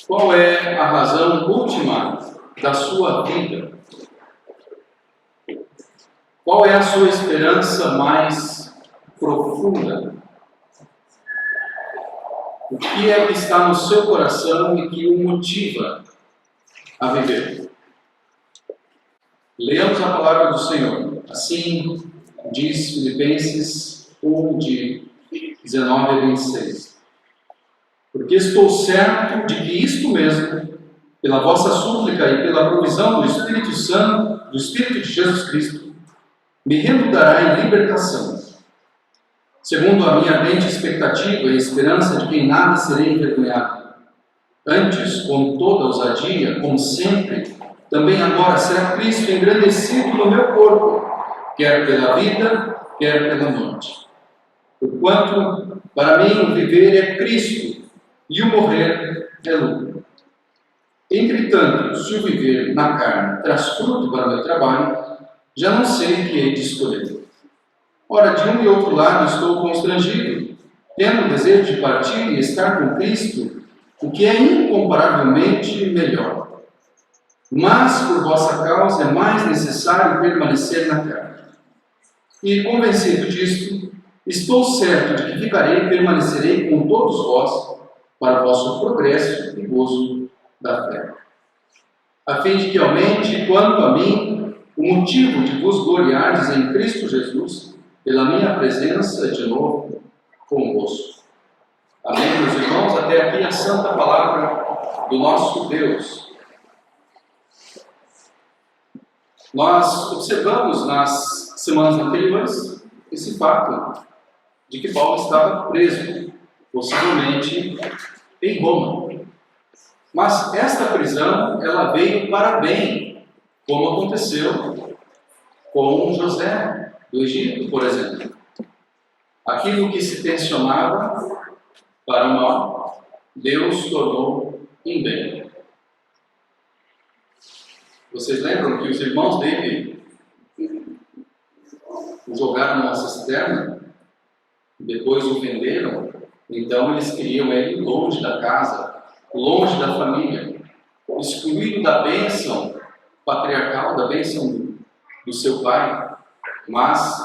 Qual é a razão última da sua vida? Qual é a sua esperança mais profunda? O que é que está no seu coração e que o motiva a viver? Leamos a palavra do Senhor. Assim diz Filipenses 1, de 19 a 26. Porque estou certo de que isto mesmo, pela vossa súplica e pela provisão do Espírito Santo, do Espírito de Jesus Cristo, me redundará em libertação, segundo a minha ardente expectativa e esperança de que em nada serei envergonhado. Antes, com toda ousadia, como sempre, também agora será Cristo engrandecido no meu corpo, quer pela vida, quer pela morte. Porquanto, para mim, o viver é Cristo, e o morrer é lucro. Entretanto, se o viver na carne traz fruto para o meu trabalho, já não sei o que hei de escolher. Ora, de um e outro lado estou constrangido, tendo o desejo de partir e estar com Cristo, o que é incomparavelmente melhor. Mas, por vossa causa, é mais necessário permanecer na carne. E, convencido disto, estou certo de que ficarei e permanecerei com todos vós, para o vosso progresso e gozo da fé, a fim de que aumente, quanto a mim, o motivo de vos gloriardes em Cristo Jesus, pela minha presença de novo convosco. Amém, meus irmãos? Até aqui a santa palavra do nosso Deus. Nós observamos nas semanas anteriores esse fato de que Paulo estava preso, possivelmente em Roma. Mas esta prisão, ela veio para bem, como aconteceu com José do Egito, por exemplo. Aquilo que se tensionava para o mal, Deus tornou em bem. Vocês lembram que os irmãos dele o jogaram numa cisterna, depois o venderam, então eles queriam ele longe da casa, longe da família, excluído da bênção patriarcal, da bênção do seu pai. Mas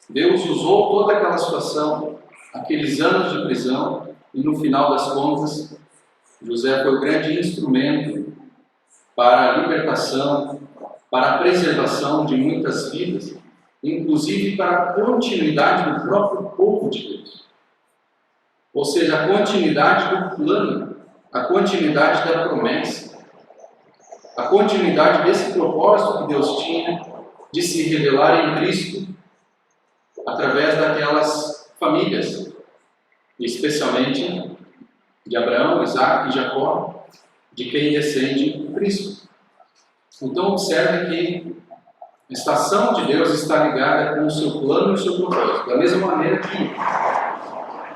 Deus usou toda aquela situação, aqueles anos de prisão, e no final das contas, José foi o grande instrumento para a libertação, para a preservação de muitas vidas, inclusive para a continuidade do próprio povo de Deus. Ou seja, a continuidade do plano, a continuidade da promessa, a continuidade desse propósito que Deus tinha de se revelar em Cristo através daquelas famílias, especialmente de Abraão, Isaac e Jacó, de quem descende Cristo. Então observe que a estação de Deus está ligada com o seu plano e o seu propósito. Da mesma maneira que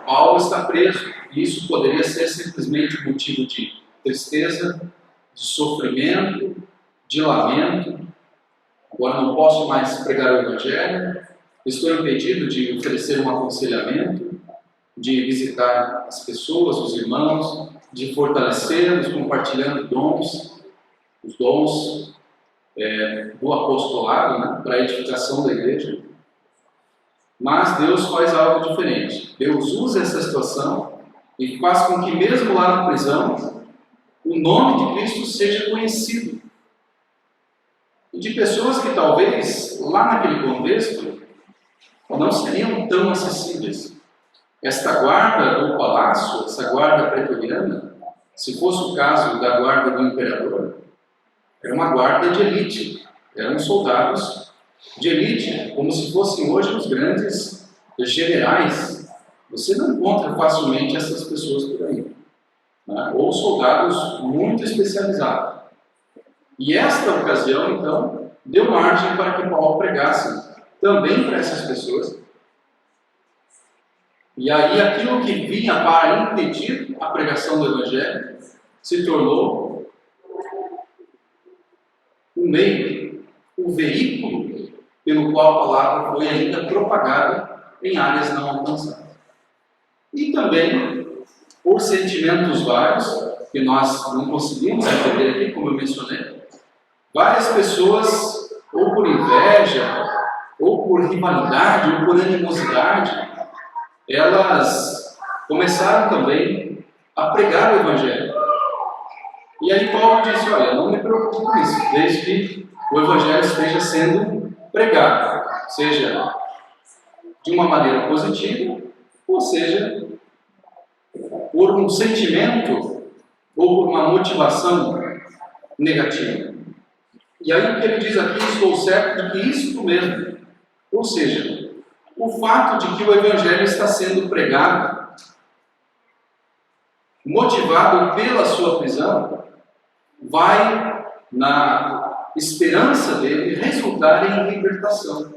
Paulo está preso, e isso poderia ser simplesmente motivo de tristeza, de sofrimento, de lamento. Agora não posso mais pregar o Evangelho, estou impedido de oferecer um aconselhamento, de visitar as pessoas, os irmãos, de fortalecê-los, compartilhando dons, os dons do apostolado, né, para a edificação da igreja. Mas Deus faz algo diferente. Deus usa essa situação e faz com que mesmo lá na prisão, o nome de Cristo seja conhecido. E de pessoas que talvez lá naquele contexto não seriam tão acessíveis. Esta guarda do palácio, essa guarda pretoriana, se fosse o caso da guarda do imperador, era uma guarda de elite, eram soldados de elite, como se fossem hoje os grandes generais. Você não encontra facilmente essas pessoas por aí, né? Ou soldados muito especializados. E esta ocasião, então, deu margem para que Paulo pregasse também para essas pessoas. E aí aquilo que vinha para impedir a pregação do Evangelho se tornou o meio, o veículo pelo qual a palavra foi ainda propagada em áreas não alcançadas. E também por sentimentos vários, que nós não conseguimos entender aqui, como eu mencionei. Várias pessoas, ou por inveja, ou por rivalidade, ou por animosidade, elas começaram também a pregar o Evangelho. E aí Paulo disse, olha, não me preocupe com isso, desde que o Evangelho esteja sendo pregado, seja de uma maneira positiva, ou seja, por um sentimento ou por uma motivação negativa. E aí o que ele diz aqui, estou certo de que isso mesmo, ou seja, o fato de que o Evangelho está sendo pregado, motivado pela sua prisão, vai, na esperança dele, resultar em libertação.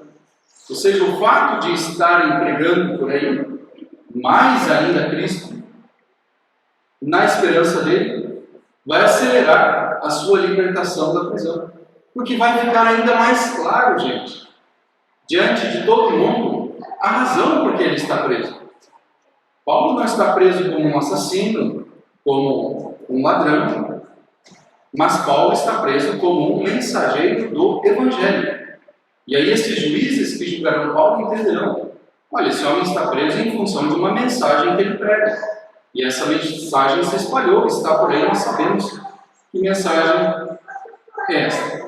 Ou seja, o fato de estarem pregando por aí, mais ainda Cristo, na esperança dele, vai acelerar a sua libertação da prisão. Porque vai ficar ainda mais claro, gente, diante de todo mundo, a razão por que ele está preso. Paulo não está preso como um assassino, como um ladrão, mas Paulo está preso como um mensageiro do Evangelho. E aí esses juízes que julgaram Paulo entenderão, olha, esse homem está preso em função de uma mensagem que ele prega. E essa mensagem se espalhou, está por aí, nós sabemos que mensagem é essa.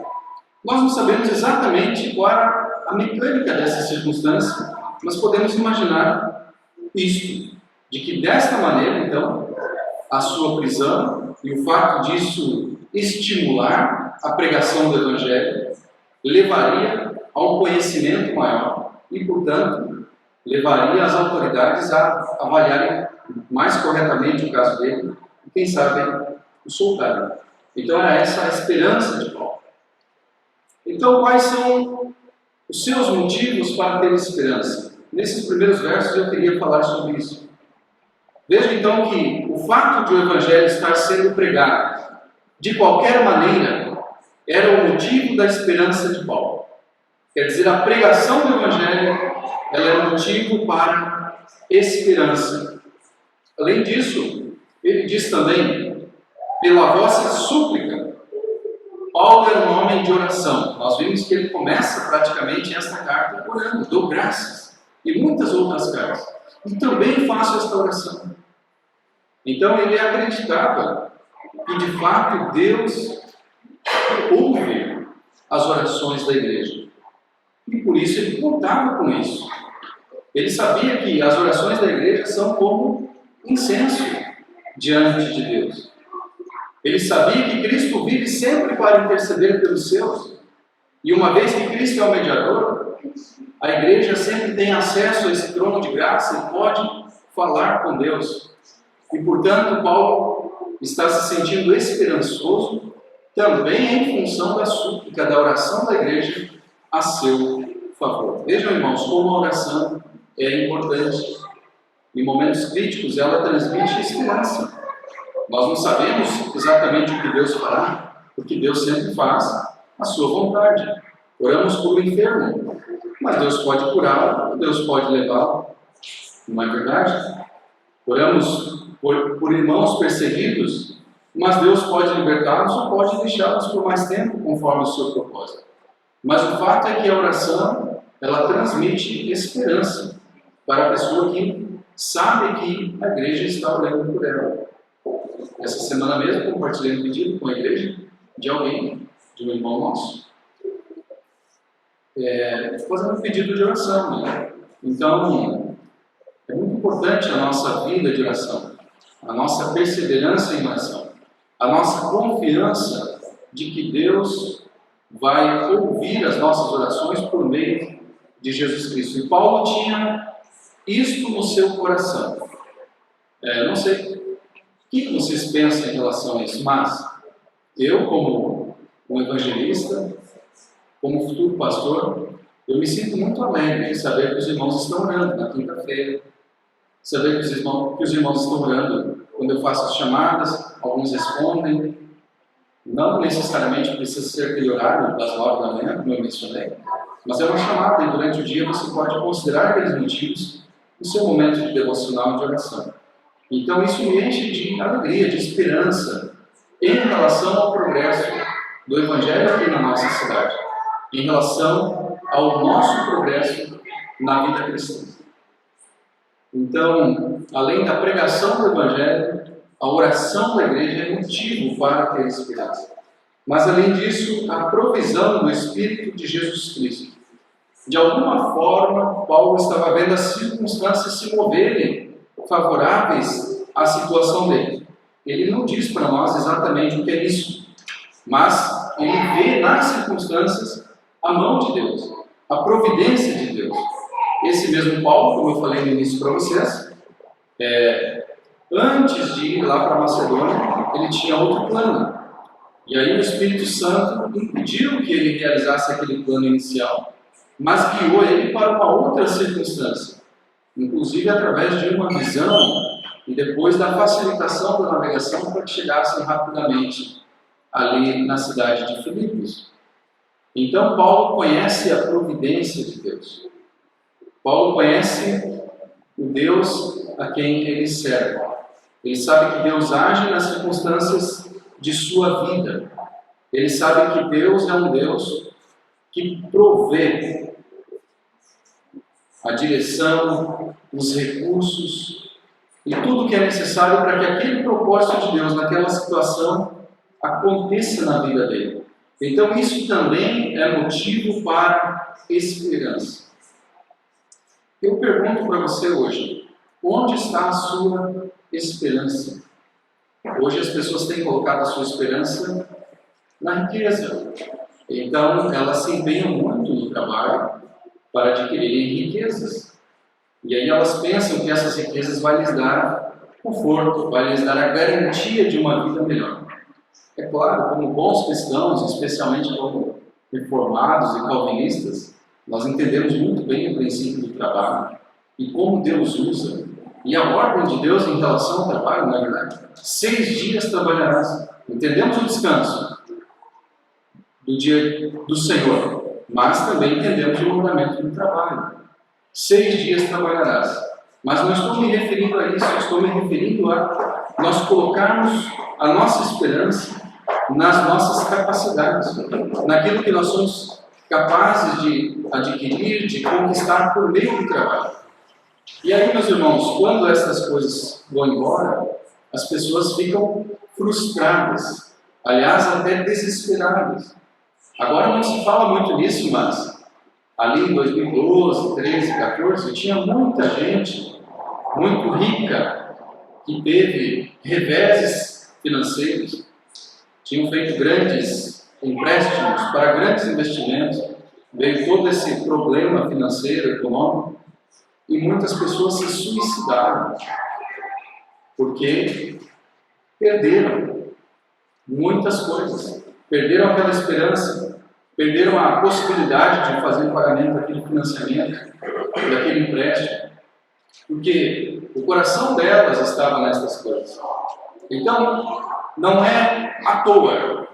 Nós não sabemos exatamente qual a mecânica dessa circunstância, mas podemos imaginar isto, de que desta maneira, então, a sua prisão e o fato disso estimular a pregação do Evangelho levaria a um conhecimento maior e, portanto, levaria as autoridades a avaliarem mais corretamente o caso dele e, quem sabe, o soltarem. Então, era essa a esperança de Paulo. Então, quais são os seus motivos para ter esperança? Nesses primeiros versos eu queria falar sobre isso. Veja então que o fato de o Evangelho estar sendo pregado de qualquer maneira era o motivo da esperança de Paulo. Quer dizer, a pregação do Evangelho ela é motivo para esperança. Além disso, ele diz também, pela vossa súplica. Paulo era um homem de oração. Nós vimos que ele começa praticamente esta carta orando, dou graças, e muitas outras cartas. E também faço esta oração. Então ele acreditava que de fato Deus ouve as orações da igreja. E por isso ele contava com isso. Ele sabia que as orações da igreja são como incenso diante de Deus. Ele sabia que Cristo vive sempre para interceder pelos seus. E uma vez que Cristo é o mediador, a igreja sempre tem acesso a esse trono de graça e pode falar com Deus. E portanto, Paulo está se sentindo esperançoso também em função da súplica, da oração da igreja a seu favor. Vejam, irmãos, como a oração é importante. Em momentos críticos, ela transmite esperança. Nós não sabemos exatamente o que Deus fará, porque Deus sempre faz a sua vontade. Oramos por um enfermo, mas Deus pode curá-lo, Deus pode levá-lo. Não é verdade? Oramos por irmãos perseguidos, mas Deus pode libertá-los ou pode deixá-los por mais tempo, conforme o seu propósito. Mas o fato é que a oração, ela transmite esperança para a pessoa que sabe que a igreja está orando por ela. Essa semana mesmo compartilhei um pedido com a igreja de alguém, de um irmão nosso, fazendo um pedido de oração, né? Então, é muito importante a nossa vida de oração, a nossa perseverança em oração, a nossa confiança de que Deus vai ouvir as nossas orações por meio de Jesus Cristo. E Paulo tinha isto no seu coração. Não sei o que vocês pensam em relação a isso, mas eu, como um evangelista, como futuro pastor, eu me sinto muito alegre de saber que os irmãos estão orando na quinta-feira, saber que os irmãos estão orando quando eu faço as chamadas, alguns respondem. Não necessariamente precisa ser aquele horário das 9 da manhã, como eu mencionei, Mas é uma chamada e durante o dia você pode considerar aqueles motivos no seu momento de devocional e de oração. Então isso me enche de alegria, de esperança em relação ao progresso do Evangelho aqui na nossa cidade, em relação ao nosso progresso na vida cristã. Então, além da pregação do Evangelho, a oração da igreja é motivo para ter esperança. Mas, além disso, a provisão do Espírito de Jesus Cristo. De alguma forma, Paulo estava vendo as circunstâncias se moverem favoráveis à situação dele. Ele não diz para nós exatamente o que é isso, mas ele vê nas circunstâncias a mão de Deus, a providência de Deus. Esse mesmo Paulo, como eu falei no início para vocês, antes de ir lá para a Macedônia, ele tinha outro plano. E aí o Espírito Santo impediu que ele realizasse aquele plano inicial, mas guiou ele para uma outra circunstância, inclusive através de uma visão e depois da facilitação da navegação para que chegassem rapidamente ali na cidade de Filipos. Então Paulo conhece a providência de Deus. Paulo conhece o Deus a quem ele serve. Ele sabe que Deus age nas circunstâncias de sua vida. Ele sabe que Deus é um Deus que provê a direção, os recursos e tudo que é necessário para que aquele propósito de Deus naquela situação aconteça na vida dele. Então isso também é motivo para esperança. Eu pergunto para você hoje, onde está a sua esperança? Hoje as pessoas têm colocado a sua esperança na riqueza. Então elas se empenham muito no trabalho para adquirirem riquezas. E aí elas pensam que essas riquezas vão lhes dar conforto, vai lhes dar a garantia de uma vida melhor. É claro, como bons cristãos, especialmente como reformados e calvinistas, nós entendemos muito bem o princípio do trabalho e como Deus usa. E a ordem de Deus em relação ao trabalho, na verdade, 6 dias trabalharás. Entendemos o descanso do dia do Senhor, mas também entendemos o mandamento do trabalho. 6 dias trabalharás. Mas não estou me referindo a isso, estou me referindo a nós colocarmos a nossa esperança nas nossas capacidades, naquilo que nós somos capazes de adquirir, de conquistar por meio do trabalho. E aí, meus irmãos, quando essas coisas vão embora, as pessoas ficam frustradas, aliás, até desesperadas. Agora não se fala muito nisso, mas ali em 2012, 13, 14, tinha muita gente muito rica que teve reveses financeiros, tinham feito grandes empréstimos para grandes investimentos, veio todo esse problema financeiro, econômico, e muitas pessoas se suicidaram, porque perderam muitas coisas, perderam aquela esperança, perderam a possibilidade de fazer o pagamento daquele financiamento, daquele empréstimo, porque o coração delas estava nessas coisas. Então, não é à toa,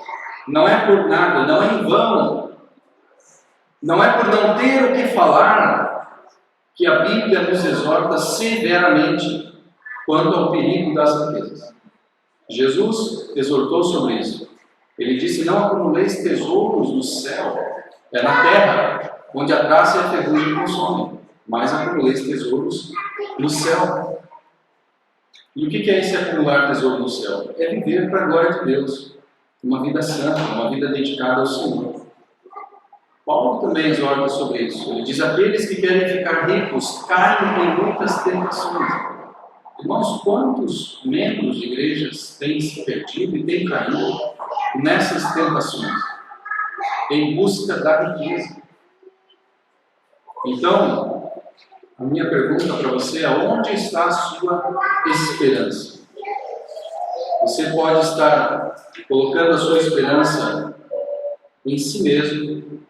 não é por nada, não é em vão, não é por não ter o que falar que a Bíblia nos exorta severamente quanto ao perigo das riquezas. Jesus exortou sobre isso. Ele disse: não acumuleis tesouros no céu, é na terra, onde a traça e a ferrugem consomem, mas acumuleis tesouros no céu. E o que é esse acumular tesouro no céu? É viver para a glória de Deus, uma vida santa, uma vida dedicada ao Senhor. Paulo também exorta sobre isso. Ele diz: aqueles que querem ficar ricos caem em muitas tentações. Irmãos, quantos membros de igrejas têm se perdido e têm caído nessas tentações, em busca da riqueza? Então, a minha pergunta para você é: onde está a sua esperança? Você pode estar colocando a sua esperança em si mesmo,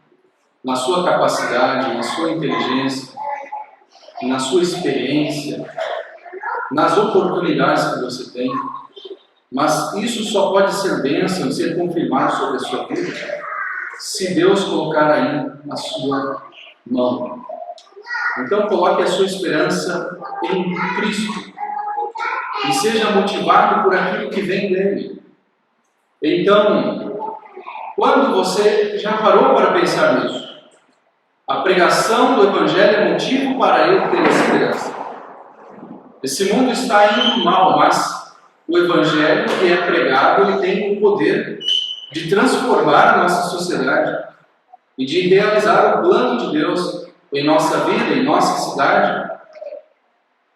na sua capacidade, na sua inteligência, na sua experiência, nas oportunidades que você tem, mas isso só pode ser bênção, ser confirmado sobre a sua vida, se Deus colocar aí na sua mão. Então coloque a sua esperança em Cristo e seja motivado por aquilo que vem dele. Então, quando você já parou para pensar nisso? A pregação do Evangelho é motivo para eu ter esperança. Esse mundo está indo mal, mas o Evangelho que é pregado, ele tem o poder de transformar a nossa sociedade e de realizar o plano de Deus em nossa vida, em nossa cidade.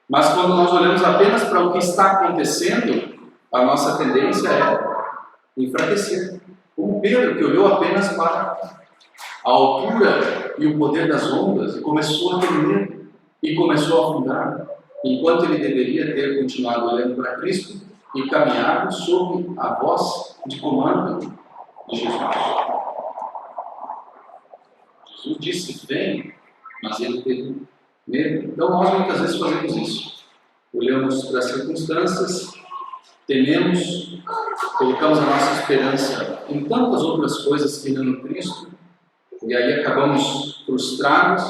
Mas quando nós olhamos apenas para o que está acontecendo, a nossa tendência é enfraquecer. Como Pedro, que olhou apenas para a altura e o poder das ondas e começou a ter medo e começou a afundar, enquanto ele deveria ter continuado olhando para Cristo e caminhado sob a voz de comando de Jesus. Jesus disse: vem, mas ele teve medo. Então nós muitas vezes fazemos isso. Olhamos para as circunstâncias, tememos, colocamos a nossa esperança em tantas outras coisas que não em Cristo, e aí acabamos frustrados,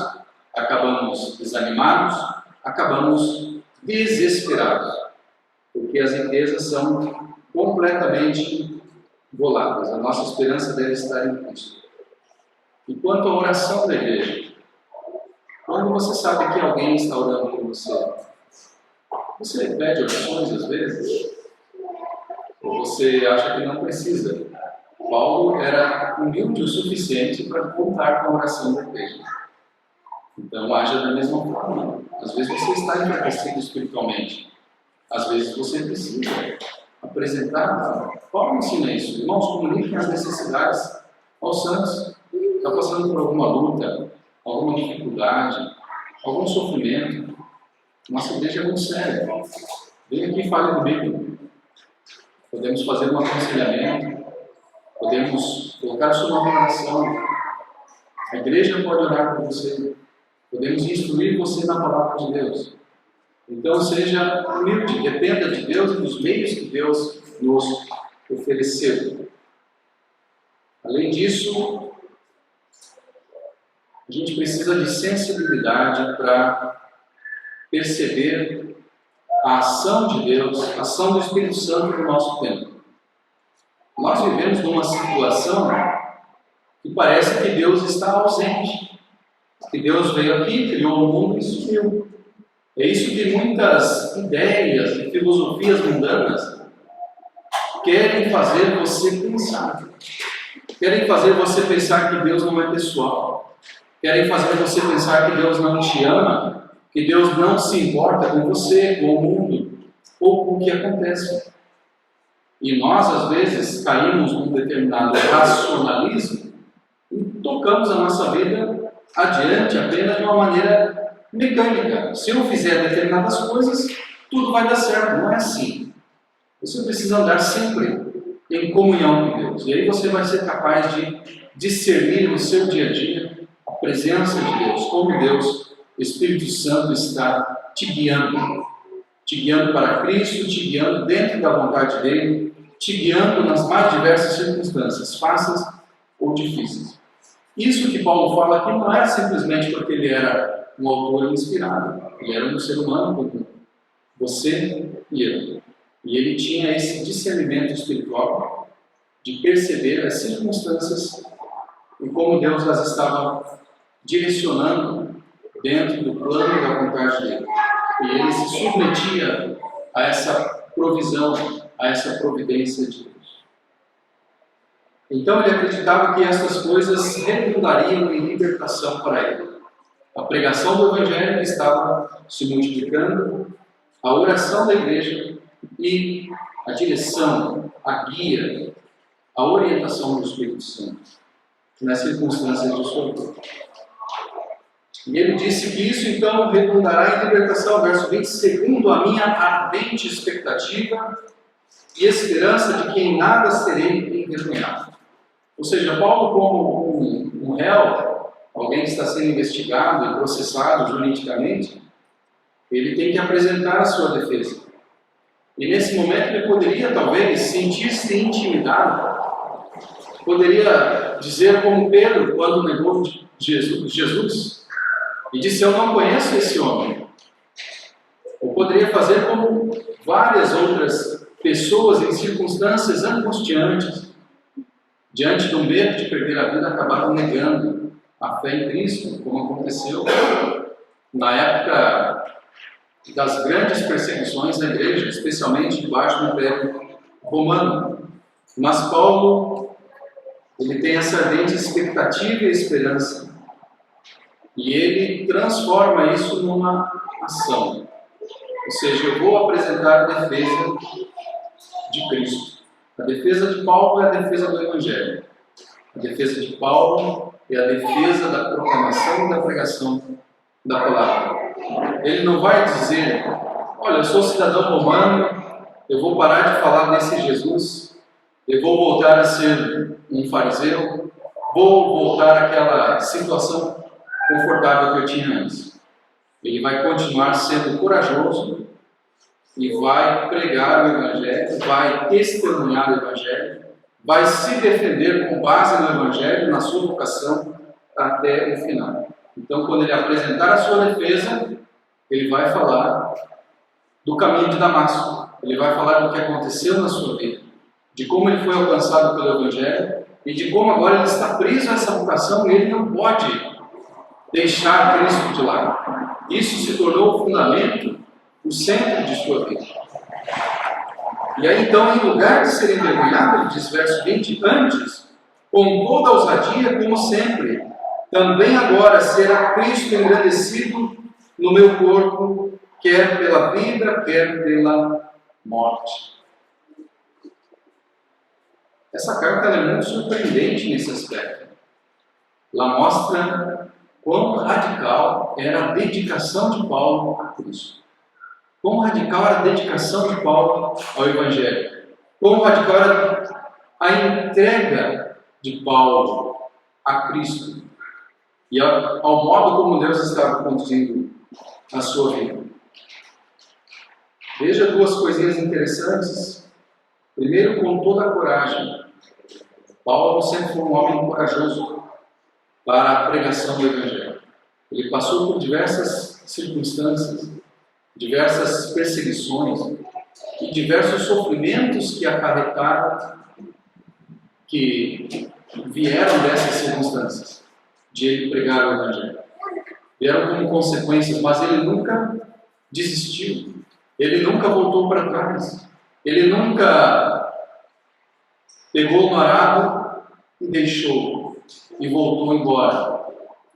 acabamos desanimados, acabamos desesperados, porque as riquezas são completamente voláteis. A nossa esperança deve estar em Cristo. E quanto à oração da igreja, quando você sabe que alguém está orando por você, você pede orações às vezes? Ou você acha que não precisa? Paulo era humilde o suficiente para contar com a oração da igreja. Então, haja da mesma forma. Às vezes você está enfraquecido espiritualmente. Às vezes você precisa apresentar. Paulo ensina isso. Irmãos, comuniquem as necessidades aos santos. Está passando por alguma luta, alguma dificuldade, algum sofrimento. Nossa igreja é muito séria. Vem aqui e fale comigo. Podemos fazer um aconselhamento. Podemos colocar seu nome em oração. A igreja pode orar por você. Podemos instruir você na palavra de Deus. Então seja humilde, dependa de Deus e dos meios que Deus nos ofereceu. Além disso, a gente precisa de sensibilidade para perceber a ação de Deus, a ação do Espírito Santo no nosso tempo. Nós vivemos numa situação que parece que Deus está ausente. Que Deus veio aqui, criou o mundo e sumiu. É isso que muitas ideias e filosofias mundanas querem fazer você pensar. Querem fazer você pensar que Deus não é pessoal. Querem fazer você pensar que Deus não te ama, que Deus não se importa com você, com o mundo, ou com o que acontece. E nós, às vezes, caímos num determinado racionalismo e tocamos a nossa vida adiante apenas de uma maneira mecânica. Se eu fizer determinadas coisas, tudo vai dar certo. Não é assim. Você precisa andar sempre em comunhão com Deus. E aí você vai ser capaz de discernir no seu dia a dia a presença de Deus, como Deus, o Espírito Santo, está te guiando para Cristo, te guiando dentro da vontade dele, te guiando nas mais diversas circunstâncias, fáceis ou difíceis. Isso que Paulo fala aqui não é simplesmente porque ele era um autor inspirado, ele era um ser humano como você e eu. E ele tinha esse discernimento espiritual de perceber as circunstâncias e como Deus as estava direcionando dentro do plano e da vontade dele. E ele se submetia a essa provisão, a essa providência de Deus. Então ele acreditava que essas coisas redundariam em libertação para ele. A pregação do Evangelho que estava se multiplicando, a oração da igreja e a direção, a guia, a orientação do Espírito Santo nas circunstâncias de sua vida. E ele disse que isso então redundará em libertação, verso 20, segundo a minha ardente expectativa e esperança de que em nada serei envergonhado. Ou seja, Paulo, como um réu, alguém que está sendo investigado e processado juridicamente, ele tem que apresentar a sua defesa. E nesse momento ele poderia talvez sentir-se intimidado poderia dizer como Pedro, quando negou Jesus, e disse: eu não conheço esse homem. Ou poderia fazer como várias outras pessoas em circunstâncias angustiantes, diante do medo de perder a vida, acabaram negando a fé em Cristo, como aconteceu na época das grandes perseguições da igreja, especialmente debaixo do Império Romano. Mas Paulo, ele tem essa ardente expectativa e esperança, e ele transforma isso numa ação. Ou seja, eu vou apresentar a defesa de Cristo. A defesa de Paulo é a defesa do Evangelho. A defesa de Paulo é a defesa da proclamação e da pregação da palavra. Ele não vai dizer: olha, eu sou cidadão romano, eu vou parar de falar desse Jesus, eu vou voltar a ser um fariseu, vou voltar àquela situação confortável que eu tinha antes. Ele vai continuar sendo corajoso e vai pregar o Evangelho, vai testemunhar o Evangelho, vai se defender com base no Evangelho, na sua vocação, até o final. Então, quando ele apresentar a sua defesa, ele vai falar do caminho de Damasco, ele vai falar do que aconteceu na sua vida, de como ele foi alcançado pelo Evangelho e de como agora ele está preso a essa vocação e ele não pode deixar Cristo de lado. Isso se tornou o fundamento, o centro de sua vida. E aí então, em lugar de ser envergonhado, ele diz, verso 20, antes, com toda ousadia, como sempre, também agora será Cristo engrandecido no meu corpo, quer pela vida, quer pela morte. Essa carta é muito surpreendente nesse aspecto. Ela mostra quão radical era a dedicação de Paulo a Cristo. Quão radical era a dedicação de Paulo ao Evangelho. Quão radical era a entrega de Paulo a Cristo. E ao modo como Deus estava conduzindo a sua vida. Veja duas coisinhas interessantes. Primeiro, com toda a coragem. Paulo sempre foi um homem corajoso para a pregação do Evangelho. Ele passou por diversas circunstâncias, diversas perseguições e diversos sofrimentos que acarretaram, que vieram dessas circunstâncias, de ele pregar o Evangelho. Vieram como consequências, mas ele nunca desistiu, ele nunca voltou para trás, ele nunca pegou no arado e deixou, e voltou embora.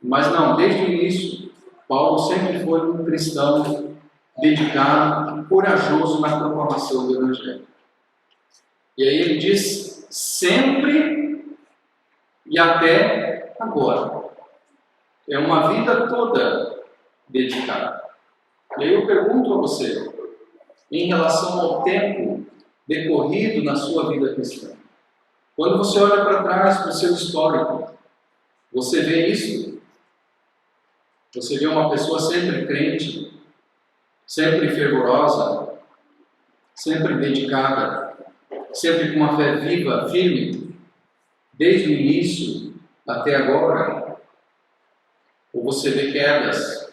Mas não, desde o início, Paulo sempre foi um cristão dedicado e corajoso na proclamação do Evangelho. E aí ele diz, sempre e até agora. É uma vida toda dedicada. E aí eu pergunto a você, em relação ao tempo decorrido na sua vida cristã, quando você olha para trás, para o seu histórico, você vê isso? Você vê uma pessoa sempre crente, sempre fervorosa, sempre dedicada, sempre com uma fé viva, firme, desde o início até agora? Ou você vê quedas?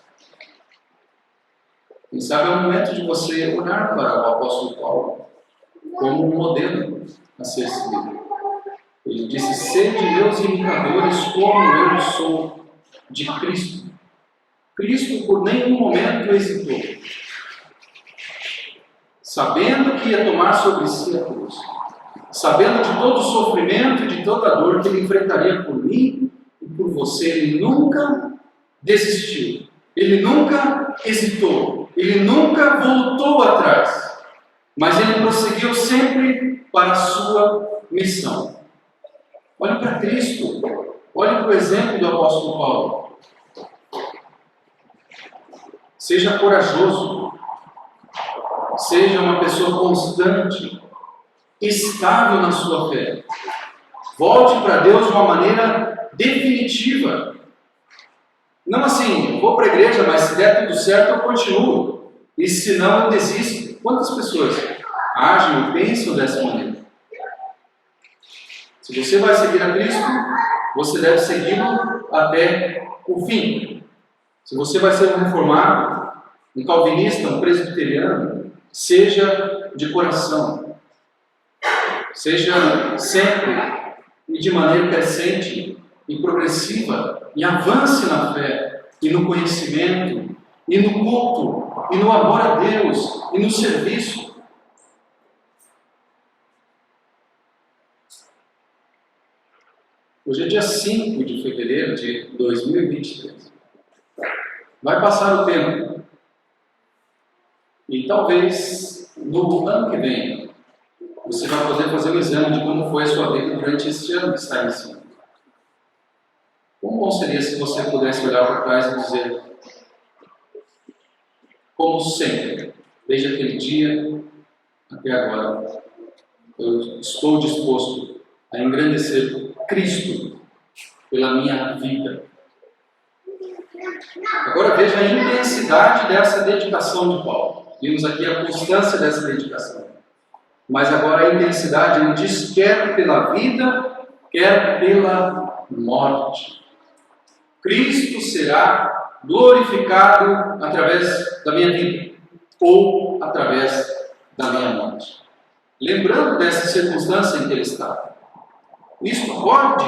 Quem sabe é o momento de você olhar para o apóstolo Paulo como um modelo a ser seguido. Ele disse, sede meus imitadores como eu sou de Cristo. Cristo por nenhum momento hesitou, sabendo que ia tomar sobre si a cruz, sabendo de todo o sofrimento e de toda a dor que ele enfrentaria por mim e por você. Ele nunca desistiu, ele nunca hesitou, ele nunca voltou atrás, mas ele prosseguiu sempre para a sua missão. Olhe para Cristo, olhe para o exemplo do apóstolo Paulo. Seja corajoso, seja uma pessoa constante, estável na sua fé. Volte para Deus de uma maneira definitiva. Não assim, vou para a igreja, mas se der tudo certo eu continuo, e se não eu desisto. Quantas pessoas agem ou pensam dessa maneira? Se você vai seguir a Cristo, você deve segui-lo até o fim. Se você vai ser um reformado, um calvinista, um presbiteriano, seja de coração. Seja sempre e de maneira crescente e progressiva, e avance na fé, e no conhecimento, e no culto, e no amor a Deus, e no serviço. Hoje é dia 5 de fevereiro de 2023. Vai passar o tempo. E talvez no ano que vem você vai poder fazer um exame de como foi a sua vida durante este ano que está iniciando. Como bom seria se você pudesse olhar para trás e dizer, como sempre, desde aquele dia até agora, eu estou disposto a engrandecer Cristo pela minha vida. Agora veja a intensidade dessa dedicação de Paulo. Vimos aqui a constância dessa dedicação. Mas agora a intensidade, ele diz, quer pela vida, quer pela morte. Cristo será glorificado através da minha vida ou através da minha morte. Lembrando dessa circunstância em que ele está. Isto pode,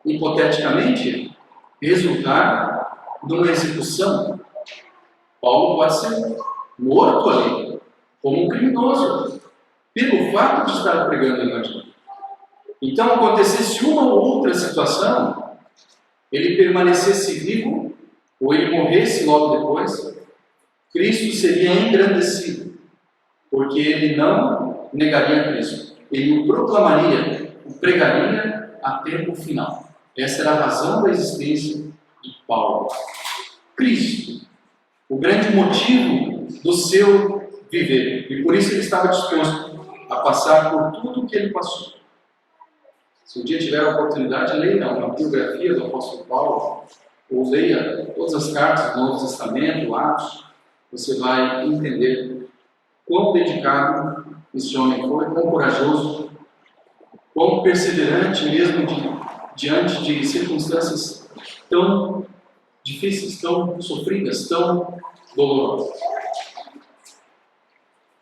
hipoteticamente, resultar numa execução. Paulo pode ser morto ali, como um criminoso, pelo fato de estar pregando o evangelho. Então, acontecesse uma ou outra situação, ele permanecesse vivo, ou ele morresse logo depois, Cristo seria engrandecido, porque ele não negaria Cristo. Ele o proclamaria, o pregaria até o final. Essa era a razão da existência de Paulo. Cristo, o grande motivo do seu viver. E por isso ele estava disposto a passar por tudo o que ele passou. Se um dia tiver a oportunidade, leia uma biografia do apóstolo Paulo, ou leia todas as cartas do Novo Testamento, Atos, você vai entender quão dedicado esse homem foi, quão corajoso, quão perseverante mesmo diante de circunstâncias tão difíceis, tão sofridas, tão dolorosas.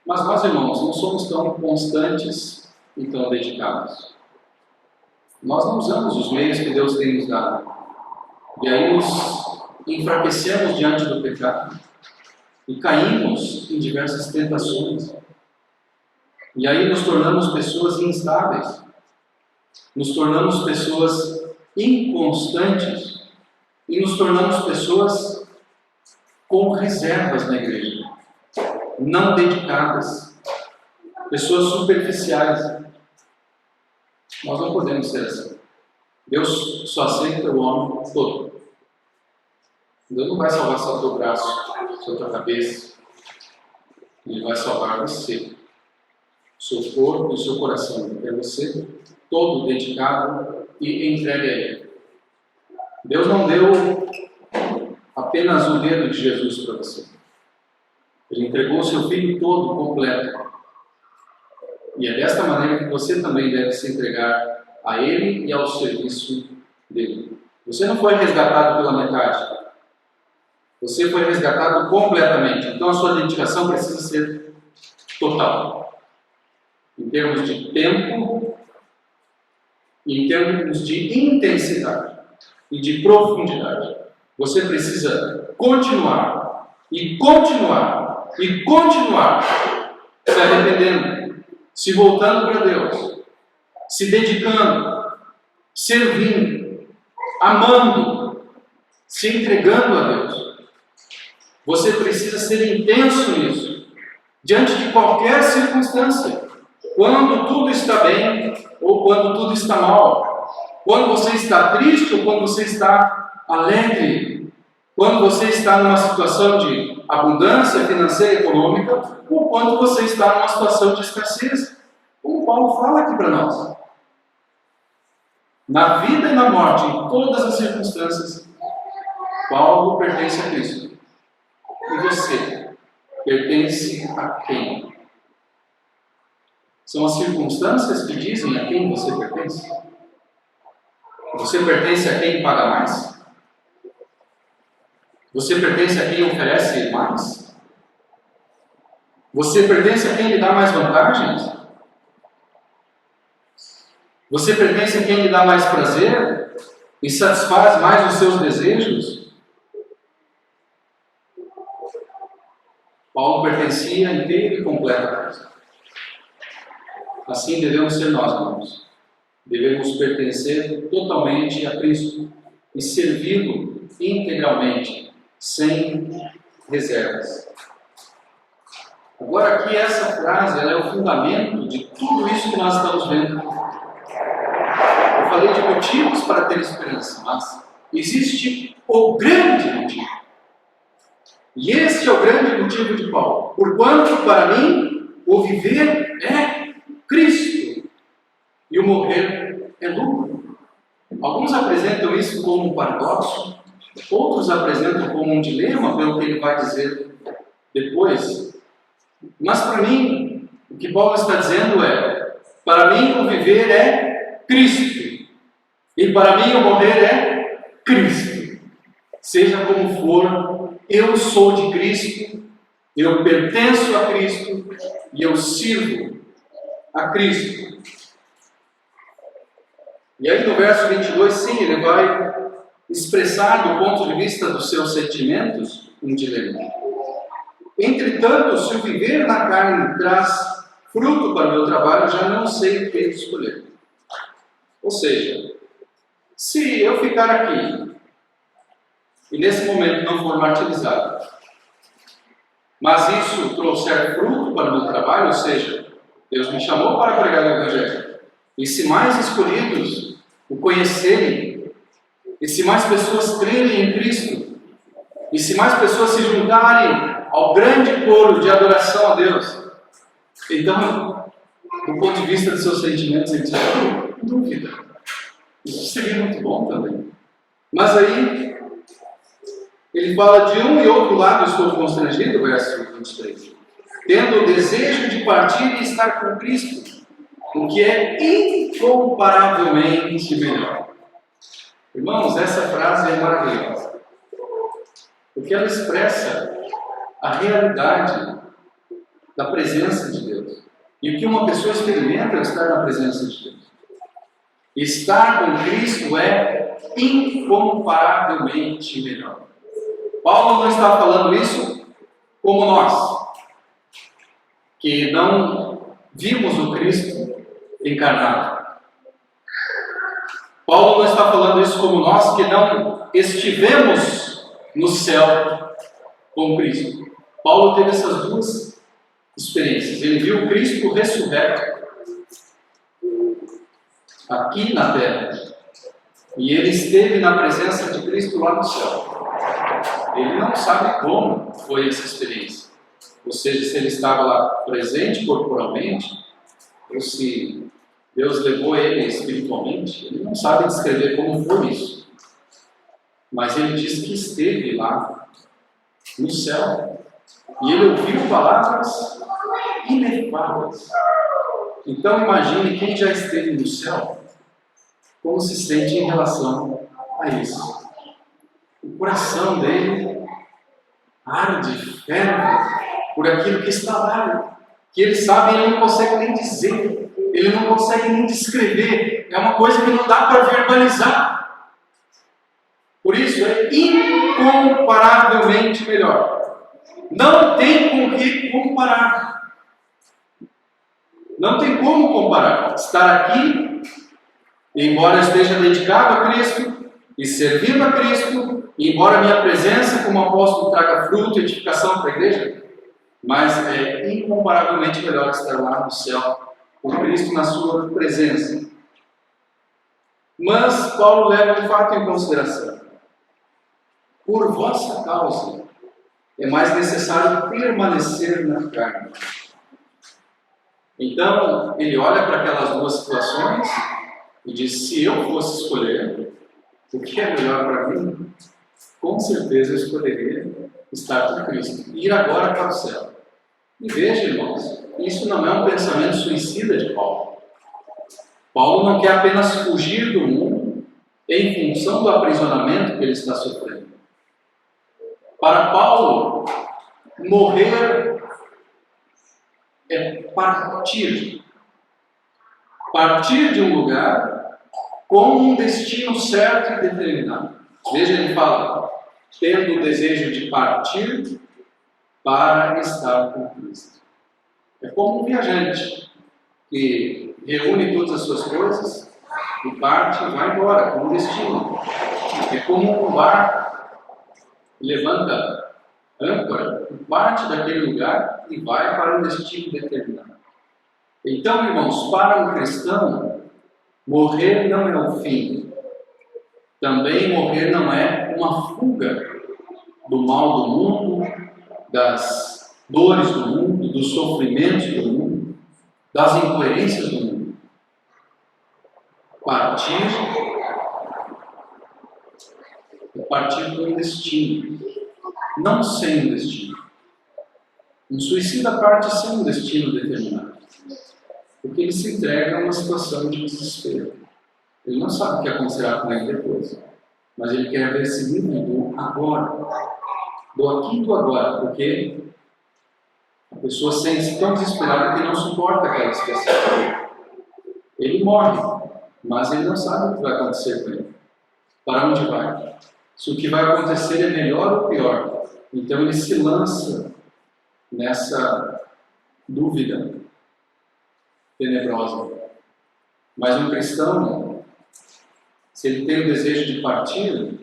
Mas nós, irmãos, não somos tão constantes e tão dedicados. Nós não usamos os meios que Deus tem nos dado. E aí nos enfraquecemos diante do pecado. E caímos em diversas tentações. E aí nos tornamos pessoas instáveis. Nos tornamos pessoas inconstantes. E nos tornamos pessoas com reservas na igreja. Não dedicadas. Pessoas superficiais. Nós não podemos ser assim. Deus só aceita o homem todo. Deus não vai salvar só o teu braço, só a tua cabeça. Ele vai salvar você, o seu corpo e o seu coração. Ele quer você todo dedicado e entregue a Ele. Deus não deu apenas o dedo de Jesus para você. Ele entregou o seu Filho todo, completo. E é desta maneira que você também deve se entregar a Ele e ao serviço dele. Você não foi resgatado pela metade. Você foi resgatado completamente. Então a sua dedicação precisa ser total. Em termos de tempo, em termos de intensidade e de profundidade. Você precisa continuar e continuar e continuar se arrependendo, se voltando para Deus, se dedicando, servindo, amando, se entregando a Deus. Você precisa ser intenso nisso, diante de qualquer circunstância. Quando tudo está bem ou quando tudo está mal. Quando você está triste ou quando você está alegre. Quando você está numa situação de abundância financeira e econômica ou quando você está numa situação de escassez. Como Paulo fala aqui para nós. Na vida e na morte, em todas as circunstâncias, Paulo pertence a Cristo. E você pertence a quem? São as circunstâncias que dizem a quem você pertence? Você pertence a quem paga mais? Você pertence a quem oferece mais? Você pertence a quem lhe dá mais vantagens? Você pertence a quem lhe dá mais prazer e satisfaz mais os seus desejos? Paulo pertencia inteiro e completo a Cristo. Assim devemos ser nós, irmãos. Devemos pertencer totalmente a Cristo e servi-lo integralmente, sem reservas. Agora aqui essa frase, ela é o fundamento de tudo isso que nós estamos vendo. Eu falei de motivos para ter esperança, mas existe o grande motivo. E esse é o grande motivo de Paulo. Porquanto para mim o viver é Cristo e o morrer é lucro. Alguns apresentam isso como um paradoxo, outros apresentam como um dilema, pelo que ele vai dizer depois. Mas para mim, o que Paulo está dizendo é: para mim o viver é Cristo e para mim o morrer é Cristo. Seja como for, eu sou de Cristo, eu pertenço a Cristo e eu sirvo a Cristo. E aí no verso 22, sim, ele vai expressar do ponto de vista dos seus sentimentos um dilema. Entretanto, se o viver na carne traz fruto para o meu trabalho, já não sei o que escolher. Ou seja, se eu ficar aqui e nesse momento não for martirizado, mas isso trouxer fruto para o meu trabalho, ou seja, Deus me chamou para pregar o Evangelho, e se mais escolhidos o conhecerem, e se mais pessoas crerem em Cristo, e se mais pessoas se juntarem ao grande coro de adoração a Deus, então, do ponto de vista dos seus sentimentos, ele diz: dúvida, isso seria muito bom também. Mas aí ele fala: de um e outro lado estou constrangido, verso 23, tendo o desejo de partir e estar com Cristo, o que é incomparavelmente melhor. Irmãos, essa frase é maravilhosa, porque ela expressa a realidade da presença de Deus. E o que uma pessoa experimenta é estar na presença de Deus. Estar com Cristo é incomparavelmente melhor. Paulo não está falando isso como nós, que não vimos o Cristo encarnado. Paulo não está falando isso como nós, que não estivemos no céu com Cristo. Paulo teve essas duas experiências. Ele viu o Cristo ressurreto aqui na terra, e ele esteve na presença de Cristo lá no céu. Ele não sabe como foi essa experiência, ou seja, se ele estava lá presente corporalmente, ou se Deus levou ele espiritualmente. Ele não sabe descrever como foi isso, mas ele diz que esteve lá no céu, e ele ouviu palavras inefáveis. Então imagine quem já esteve no céu, como se sente em relação a isso. O coração dele arde, ferve por aquilo que está lá, que ele sabe e ele não consegue nem dizer, ele não consegue nem descrever, é uma coisa que não dá para verbalizar. Por isso é incomparavelmente melhor. Não tem com que comparar. Não tem como comparar. Estar aqui, embora eu esteja dedicado a Cristo e servindo a Cristo, e embora a minha presença como apóstolo traga fruto e edificação para a igreja, mas é incomparavelmente melhor estar lá no céu com Cristo na sua presença. Mas Paulo leva um fato em consideração: por vossa causa é mais necessário permanecer na carne. Então ele olha para aquelas duas situações e diz: se eu fosse escolher o que é melhor para mim, com certeza eu escolheria estar com Cristo, ir agora para o céu. E veja, irmãos, isso não é um pensamento suicida de Paulo. Paulo não quer apenas fugir do mundo em função do aprisionamento que ele está sofrendo. Para Paulo, morrer é partir. Partir de um lugar com um destino certo e determinado. Veja, ele fala, tendo o desejo de partir para estar com Cristo. É como um viajante que reúne todas as suas coisas e parte e vai embora com um destino. É como um barco que levanta âncora, parte daquele lugar e vai para um destino determinado. Então, irmãos, para um cristão, morrer não é o fim. Também morrer não é uma fuga do mal do mundo, das dores do mundo, dos sofrimentos do mundo, das incoerências do mundo. Partir com um destino, não sem um destino. Um suicida parte sem um destino determinado, porque ele se entrega a uma situação de desespero. Ele não sabe o que acontecerá com ele depois, mas ele quer ver se livre do agora, do aqui e do agora, porque a pessoa sente-se tão desesperada que não suporta aquela situação. Ele morre, mas ele não sabe o que vai acontecer com ele, para onde vai, se o que vai acontecer é melhor ou pior. Então ele se lança nessa dúvida tenebrosa. Mas um cristão, se ele tem o desejo de partir,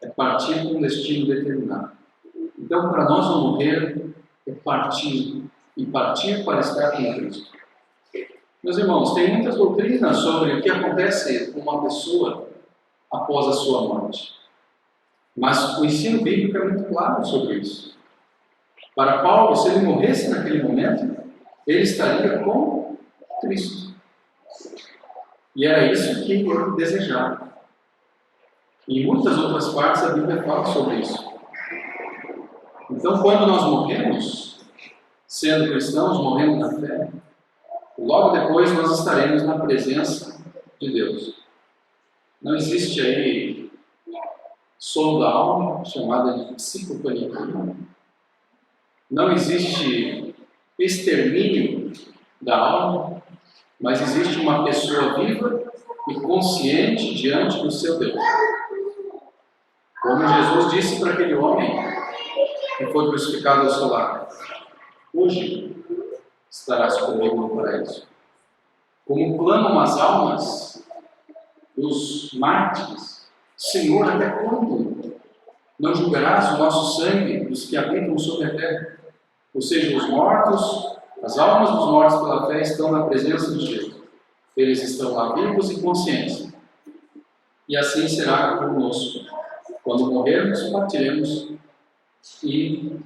é partir com um destino determinado. Então, para nós, o morrer é partir, e partir para estar com Cristo. Meus irmãos, tem muitas doutrinas sobre o que acontece com uma pessoa após a sua morte. Mas o ensino bíblico é muito claro sobre isso. Para Paulo, se ele morresse naquele momento, ele estaria com Cristo. E era isso que ele desejava. E em muitas outras partes a Bíblia fala sobre isso. Então, quando nós morremos, sendo cristãos, morrendo na fé, logo depois nós estaremos na presença de Deus. Não existe aí sono da alma, chamada de psicopania. Não existe extermínio da alma, mas existe uma pessoa viva e consciente diante do seu Deus. Como Jesus disse para aquele homem que foi crucificado ao seu lado: hoje estarás comigo no paraíso. Como clamam as almas dos mártires: Senhor, até quando não julgarás o nosso sangue dos que habitam sobre a terra? Ou seja, os mortos, as almas dos mortos pela fé estão na presença de Deus. Eles estão lá vivos e conscientes. E assim será conosco. Quando morrermos, partiremos. E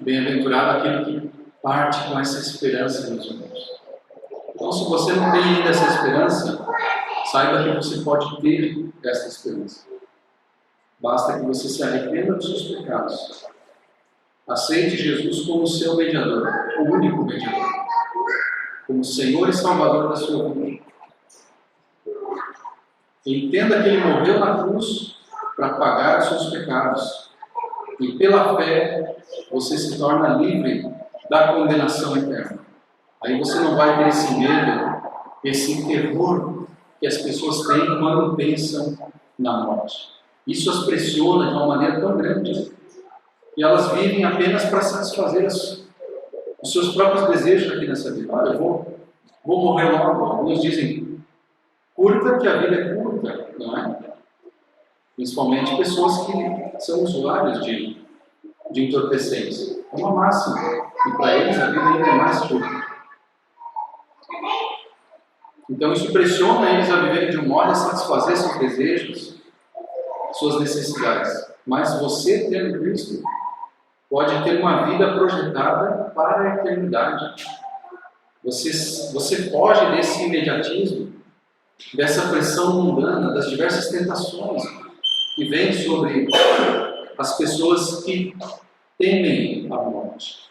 bem-aventurado aquele que parte com essa esperança, meus irmãos. Então, se você não tem ainda essa esperança, saiba que você pode ter essa esperança. Basta que você se arrependa dos seus pecados. Aceite Jesus como seu mediador, o único mediador, como Senhor e Salvador da sua vida. Entenda que Ele morreu na cruz para pagar os seus pecados. E pela fé, você se torna livre da condenação eterna. Aí você não vai ter esse medo, esse terror que as pessoas têm quando pensam na morte. Isso as pressiona de uma maneira tão grande. E elas vivem apenas para satisfazer os seus próprios desejos aqui nessa vida. Olha, eu vou morrer logo. Alguns dizem, curta que a vida é curta, não é? Principalmente pessoas que são usuários de entorpecentes. É uma máxima. E para eles a vida ainda é mais curta. Então isso pressiona eles a viverem de um modo a satisfazer seus desejos, suas necessidades. Mas você, tendo Cristo, pode ter uma vida projetada para a eternidade. Você foge desse imediatismo, dessa pressão mundana, das diversas tentações que vêm sobre as pessoas que temem a morte.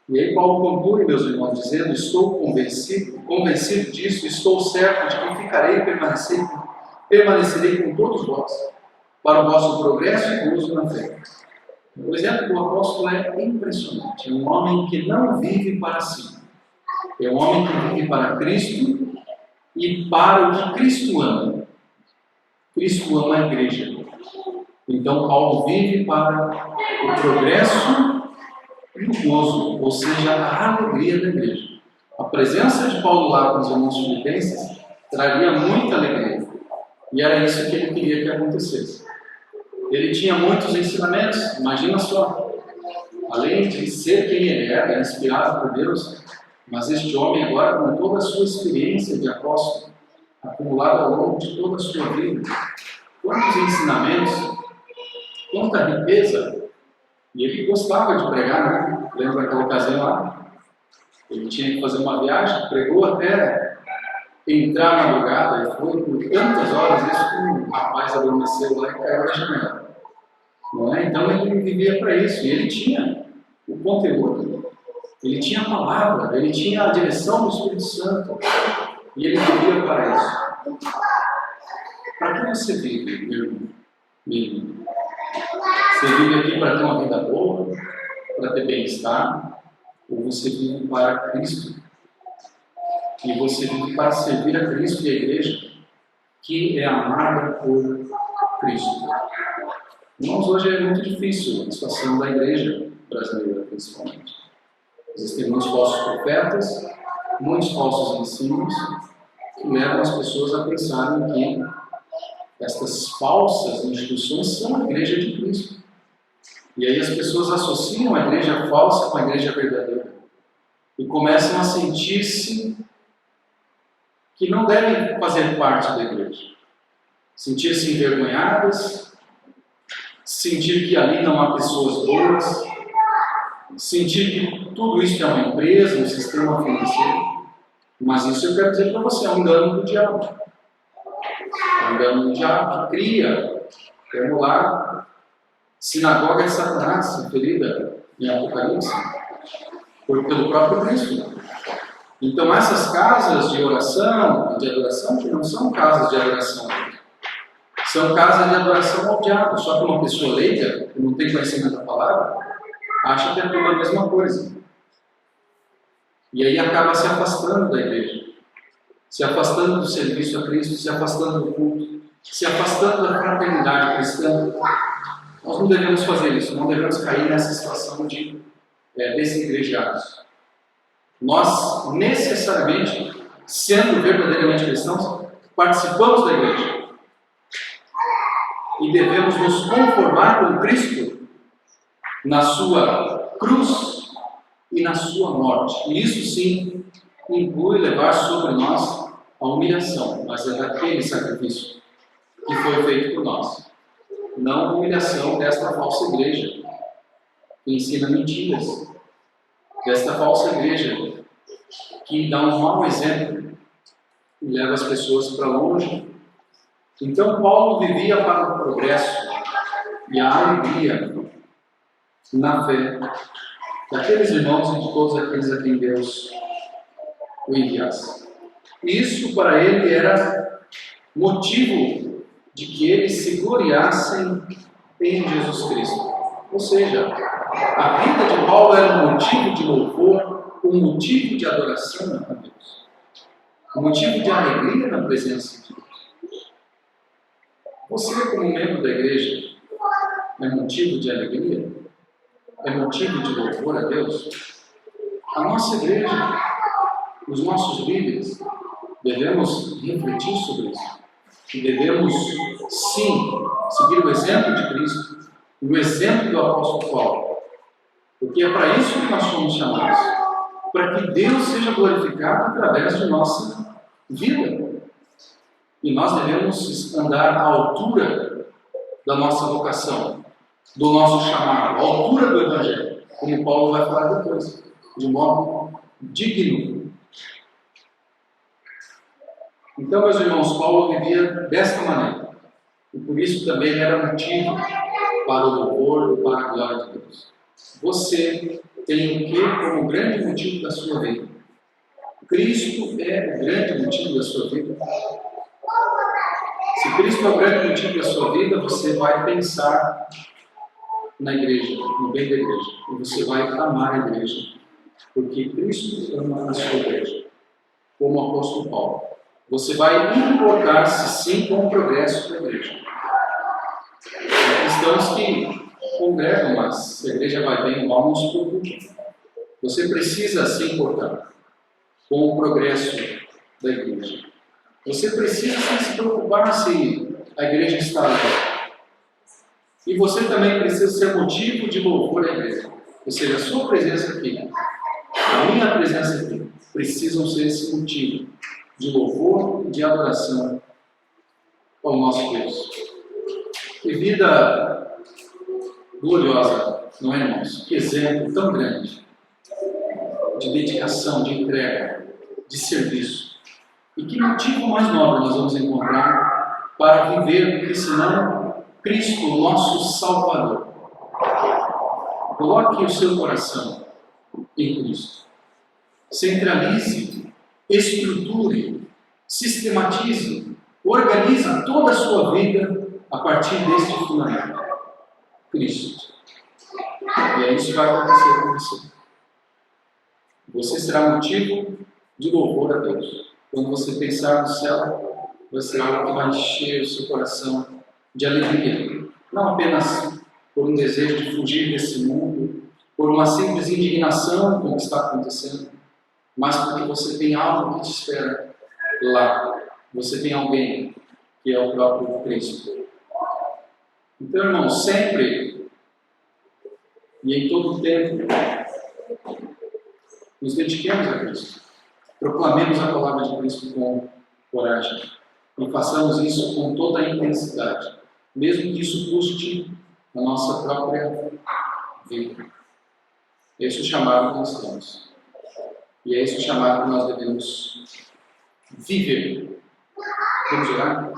E aí Paulo conclui, meus irmãos, dizendo: estou convencido disso, estou certo de que ficarei e permanecerei com todos vós, para o vosso progresso e gozo na fé. O exemplo do apóstolo é impressionante. É um homem que não vive para si. É um homem que vive para Cristo e para o que Cristo ama. Cristo ama a igreja. Então Paulo vive para o progresso e o gozo, ou seja, a alegria da igreja. A presença de Paulo lá com os irmãos filipenses traria muita alegria. E era isso que ele queria que acontecesse. Ele tinha muitos ensinamentos, imagina só. Além de ser quem ele era, inspirado por Deus, mas este homem agora, com toda a sua experiência de apóstolo, acumulada ao longo de toda a sua vida, quantos ensinamentos, quanta riqueza. E ele gostava de pregar, né? Lembra aquela ocasião lá? Ele tinha que fazer uma viagem, pregou até entrar na madrugada, e foi por tantas horas, isso que um rapaz adormeceu lá e caiu da janela. Não é? Então ele vivia para isso, e ele tinha o conteúdo, ele tinha a palavra, ele tinha a direção do Espírito Santo, e ele vivia para isso. Para que você vive, meu irmão? Você vive aqui para ter uma vida boa, para ter bem-estar, ou você vive para Cristo? E você vive para servir a Cristo e a igreja, que é amada por Cristo. Irmãos, hoje é muito difícil a situação da igreja brasileira, principalmente. Existem muitos falsos profetas, muitos falsos ensinos, que levam as pessoas a pensarem que estas falsas instituições são a igreja de Cristo. E aí as pessoas associam a igreja falsa com a igreja verdadeira. E começam a sentir-se que não devem fazer parte da igreja. Sentir-se envergonhadas, sentir que ali não há pessoas boas, sentir que tudo isso é uma empresa, um sistema financeiro. Mas isso eu quero dizer para você, é um engano do diabo. É um engano do diabo que cria, como lá, sinagoga de Satanás, referida em Apocalipse, pelo próprio Cristo. Então essas casas de oração, de adoração, que não são casas de adoração, são casas de adoração ao diabo. Só que uma pessoa leiga, que não tem conhecimento da palavra, acha que é tudo a mesma coisa. E aí acaba se afastando da igreja, se afastando do serviço a Cristo, se afastando do culto, se afastando da fraternidade cristã. Nós não devemos fazer isso, não devemos cair nessa situação de desigrejados. Nós, necessariamente, sendo verdadeiramente cristãos, participamos da igreja. E devemos nos conformar com Cristo na sua cruz e na sua morte. E isso sim inclui levar sobre nós a humilhação, mas é daquele sacrifício que foi feito por nós. Não a humilhação desta falsa igreja que ensina mentiras, desta falsa igreja que dá um mau exemplo e leva as pessoas para longe. Então Paulo vivia para o progresso e a alegria na fé daqueles irmãos e de todos aqueles a quem Deus o enviasse. Isso para ele era motivo de que eles se gloriassem em Jesus Cristo. Ou seja, a vida de Paulo era um motivo de louvor, um motivo de adoração a Deus, um motivo de alegria na presença de Deus. Você, como membro da igreja, é motivo de alegria? É motivo de louvor a Deus? A nossa igreja, os nossos líderes, devemos refletir sobre isso. E devemos, sim, seguir o exemplo de Cristo, o exemplo do apóstolo Paulo. Porque é para isso que nós somos chamados. Para que Deus seja glorificado através de nossa vida. E nós devemos andar à altura da nossa vocação, do nosso chamado, à altura do Evangelho, como Paulo vai falar depois, de modo digno. Então, meus irmãos, Paulo vivia desta maneira, e por isso também era motivo para o louvor e para a glória de Deus. Você tem o que como grande motivo da sua vida? Cristo é o grande motivo da sua vida. Se Cristo é o grande motivo da sua vida, você vai pensar na igreja, no bem da igreja. E você vai amar a igreja. Porque Cristo ama a sua igreja. Como o apóstolo Paulo. Você vai importar-se sim com o progresso da igreja. Há cristãos que congregam, mas se a igreja vai bem ou mal, não se preocupe. Você precisa se importar com o progresso da igreja. Você precisa sim se preocupar se a igreja está alegre. E você também precisa ser motivo de louvor à igreja. Ou seja, a sua presença aqui, a minha presença aqui, precisam ser esse motivo de louvor e de adoração ao nosso Deus. Que vida gloriosa, não é, irmãos? Que exemplo tão grande de dedicação, de entrega, de serviço. E que motivo mais nobre nós vamos encontrar para viver do que senão Cristo, nosso Salvador. Coloque o seu coração em Cristo. Centralize, estruture, sistematize, organize toda a sua vida a partir deste fundamento. Cristo. E é isso que vai acontecer com você. Você será motivo de louvor a Deus. Quando você pensar no céu, vai ser algo que vai encher o seu coração de alegria. Não apenas por um desejo de fugir desse mundo, por uma simples indignação com o que está acontecendo, mas porque você tem algo que te espera lá. Você tem alguém que é o próprio Cristo. Então, irmãos, sempre e em todo o tempo, nos dediquemos a Cristo. Proclamemos a palavra de Cristo com coragem. E façamos isso com toda a intensidade, mesmo que isso custe a nossa própria vida. Esse é o chamado que nós temos. E é esse o chamado que nós devemos viver. Vamos orar?